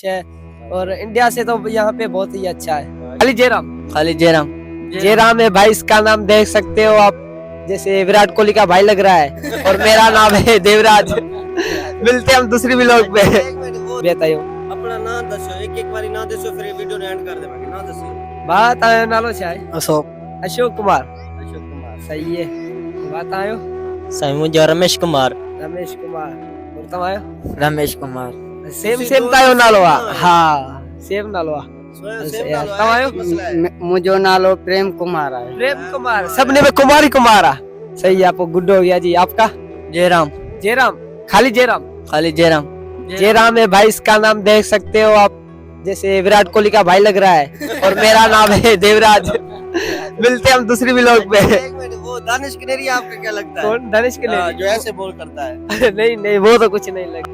है और इंडिया से तो यहाँ पे बहुत ही अच्छा है। खाली जयराम जयराम है भाई, इसका नाम देख सकते हो आप, जैसे विराट कोहली का भाई लग रहा है। और मेरा नाम है देवराज। मिलते हम दूसरी व्लॉग पे। बताइयो अपना नाम दसो, एक बारी नाम दसो, फिर वीडियो ने एंड कर देवांगे। नाम दसो। बात आयो नालो छे अशोक कुमार। अशोक कुमार सही है। बात आयो मुझे रमेश कुमार। और तुम आयो रमेश कुमार सेम तायो नालो हाँ सेम नालो तुम आयो मुझो नालो प्रेम कुमार है। प्रेम कुमार, सबने में कुमार ही कुमार आ। सही है, आपको गुड हो गया जी। आपका जयराम खाली जयराम जयराम है भाई, इसका नाम देख सकते हो आप, जैसे विराट कोहली का भाई लग रहा है। और मेरा नाम है देवराज। मिलते हम दूसरी व्लॉग पे। वो दानिश कनेरी आपका क्या लगता है? कौन? दानिश कनेरी जो ऐसे बोल करता है। नहीं वो तो कुछ नहीं लगता।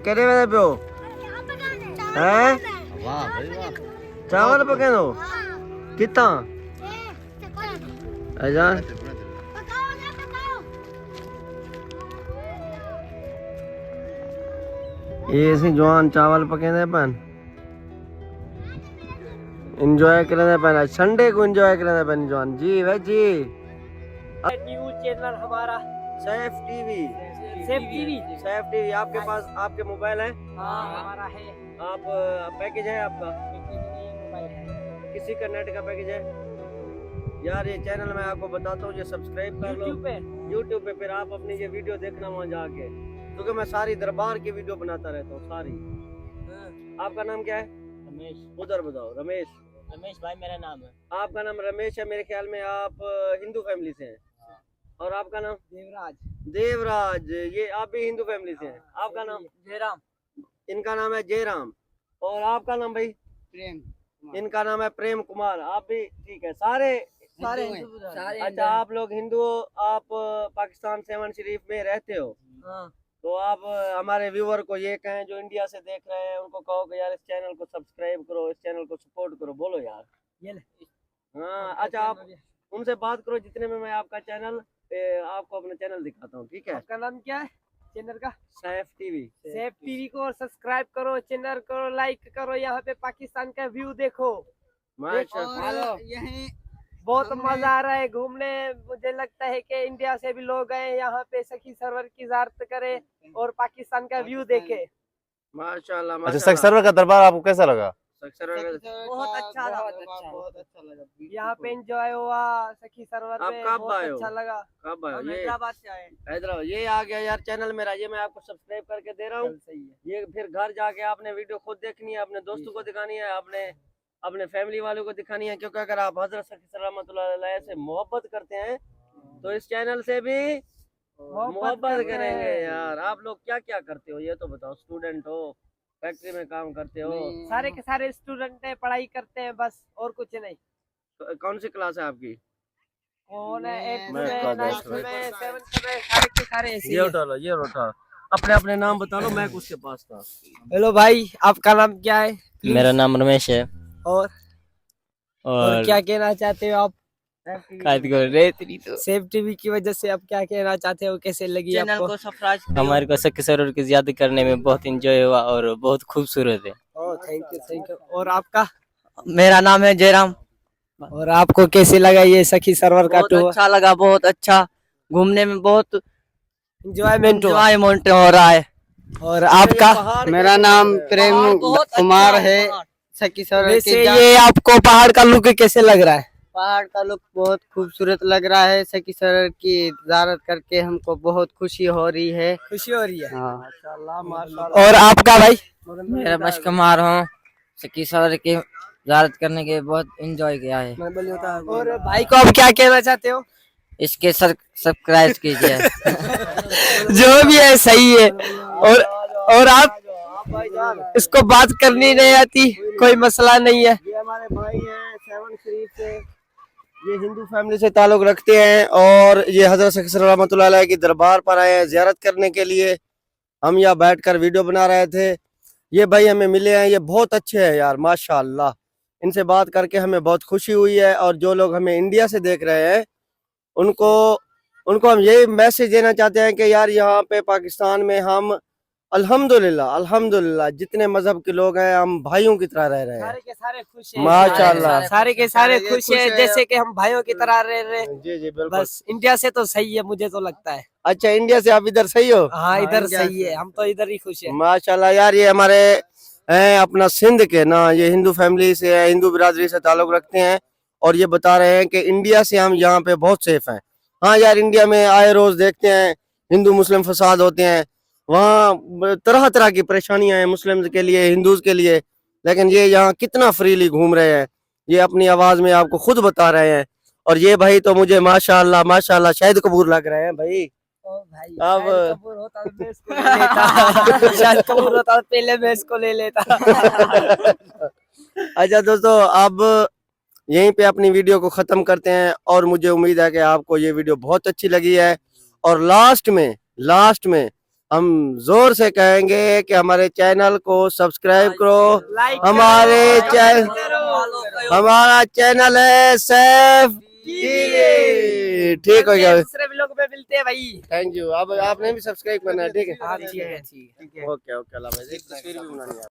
करे मैंने पे हैं? चावल पके दो कितना अच्छा ये सी जवान चावल पके दे पन एंजॉय करने पन संडे को एंजॉय करने पन जवान जी भाई जी। न्यूज चैनल हमारा सैफ टीवी आपके पास आपके मोबाइल है? हमारा है। आप पैकेज है आपका? किसी का नेट का पैकेज है यार? ये चैनल मैं आपको बताता हूँ, ये सब्सक्राइब कर लो यूट्यूब पे, फिर आप अपनी ये वीडियो देखना वहाँ जाके, क्योंकि मैं सारी दरबार की वीडियो बनाता रहता हूँ सारी। आपका नाम क्या है? रमेश। उधर बताओ। रमेश भाई मेरा नाम है। आपका नाम रमेश है, मेरे ख्याल में आप हिंदू फैमिली से हैं। और आपका नाम? देवराज। ये आप भी हिंदू फैमिली से हैं। आपका नाम? जयराम। इनका नाम है जयराम। और आपका नाम भाई? प्रेम। इनका नाम है प्रेम कुमार। आप भी ठीक है? सारे अच्छा, आप लोग हिंदू हो, आप पाकिस्तान सेवन शरीफ में रहते हो। तो आप हमारे व्यूअर को ये कहें जो इंडिया से देख रहे हैं, उनको कहो कि यार इस चैनल को सब्सक्राइब करो, इस चैनल को सपोर्ट करो। बोलो यार। हाँ अच्छा, आप उनसे बात करो जितने में मैं आपका चैनल आपको अपना चैनल दिखाता हूँ। ठीक है? आपका नाम क्या है चैनल का? सैफ टीवी को सब्सक्राइब करो, चैनल करो, लाइक करो, यहाँ पे पाकिस्तान का व्यू देखो। यही बहुत मजा आ रहा है घूमने। मुझे लगता है कि इंडिया से भी लोग आए यहाँ पे सखी सरवर की ज़ियारत करे और पाकिस्तान का व्यू देखे। माशाल्लाह। अच्छा, सखी सरवर का दरबार आपको कैसा लगा? बहुत अच्छा लगा। यहाँ पे एंजॉय हुआ सखी सरवर में, कब बहुत आए हो? अच्छा लगा। कब आए? हैदराबाद से आए। हैदराबाद। ये आ गया यार चैनल मेरा, ये मैं आपको सब्सक्राइब करके दे रहा हूँ। ये फिर घर जाके आपने वीडियो खुद देखनी है, अपने दोस्तों को दिखानी है, अपने फैमिली वालों को दिखानी है, क्योंकि अगर आप हजरत सखी रहमतुल्लाह अलैह से मोहब्बत करते हैं तो इस चैनल से भी मोहब्बत करेंगे यार। आप लोग क्या क्या करते हो ये तो बताओ? स्टूडेंट हो, फैक्ट्री में काम करते हो? सारे के सारे स्टूडेंट है, पढ़ाई करते हैं बस, और कुछ नहीं। कौन सी क्लास है आपकी? कौन है? 8th मैं में, का 9th में, 7th में, सारे के सारे ऐसे ही ये हैं। उठा लो, ये उठा। अपने अपने नाम बता लो, मैं उसके पास था। हेलो भाई, आपका नाम क्या है? मेरा नाम रमेश है। और क्या कहना चाहते हो आप? सेफ टीवी की वजह से आप क्या कहना चाहते हो? कैसे लगी आपको? हमारे को सखी सरवर की ज़ियारत करने में बहुत एंजॉय हुआ और बहुत खूबसूरत है। Oh thank you. और आपका? मेरा नाम है जयराम। और आपको कैसे लगा ये सखी सरवर का टूर? अच्छा लगा, बहुत अच्छा। घूमने में बहुत एंजॉयमेंट हो रहा है। और आपका? मेरा नाम प्रेम कुमार है। सखी सरवर वैसे ये आपको पहाड़ का लुक कैसे लग रहा है? पहाड़ का लुक बहुत खूबसूरत लग रहा है। सखी सरवर की ज़ियारत करके हमको बहुत खुशी हो रही है। हाँ। माशाल्लाह। और आपका भाई? मेरा रमेश कुमार हूँ। सखी सरवर की ज़ियारत करने के बहुत एंजॉय किया है। और भाई को आप क्या कहना चाहते हो? इसके सब्सक्राइब कीजिए। जो भी है सही है। और आप? इसको बात करनी नहीं आती, कोई मसला नहीं है। ये हमारे भाई हैं सेवन शरीफ से, ये हिंदू फैमिली से ताल्लुक रखते हैं और ये हजरत शकील सर रहमतुल्लाह अलैह की दरबार पर आए हैं ज़ियारत करने के लिए। हम यहाँ बैठकर वीडियो बना रहे थे। ये भाई हमें मिले हैं, ये बहुत अच्छे हैं यार माशाअल्लाह। इनसे बात करके हमें बहुत खुशी हुई है। और जो लोग हमें इंडिया से देख रहे हैं उनको हम यही मैसेज देना चाहते हैं कि यार यहाँ पे पाकिस्तान में हम अल्हम्दुलिल्लाह जितने मजहब के लोग हैं हम भाइयों की तरह रह रहे हैं। सारे के सारे खुश हैं माशाअल्लाह। सारे के सारे खुश हैं जैसे कि हम भाइयों की तरह रह रहे हैं। जी जी बिल्कुल। बस इंडिया से तो सही है मुझे तो लगता है। अच्छा इंडिया से आप इधर सही हो? हाँ इधर इंडिया सही है, हम तो इधर ही खुश है। माशाल्लाह यार ये हमारे हैं अपना सिंध के ना, ये हिंदू फैमिली से है, हिंदू बिरादरी से ताल्लुक रखते हैं और ये बता रहे हैं कि इंडिया से हम यहाँ पे बहुत सेफ हैं। हाँ यार इंडिया में आए रोज देखते हैं हिंदू मुस्लिम फसाद होते हैं, वहाँ तरह तरह की परेशानियां हैं मुस्लिम्स के लिए हिंदूज के लिए, लेकिन ये यहाँ कितना फ्रीली घूम रहे हैं, ये अपनी आवाज में आपको खुद बता रहे हैं। और ये भाई तो मुझे माशाल्लाह माशाल्लाह शाहिद कपूर लग रहे हैं भाई। ओ भाई अब- शाहिद कपूर होता तो मैं इसको ले लेता। शाहिद कपूर होता तो पहले मैं इसको ले लेता। अच्छा दोस्तों अब यहीं पे अपनी वीडियो को खत्म करते हैं और मुझे उम्मीद है कि आपको ये वीडियो बहुत अच्छी लगी है। और लास्ट में हम जोर से कहेंगे कि हमारे चैनल को सब्सक्राइब करो। लाइक हमारे चैनल हमारा चैनल है सैफ टीवी। ठीक हो गया, दूसरे व्लॉग में मिलते हैं भाई। Thank you. अब आपने भी सब्सक्राइब करना है, ठीक है? हाँ ठीक है ठीक है। ओके ओके अल्लाह हाफ़िज़। एक तस्वीर भी बनानी है।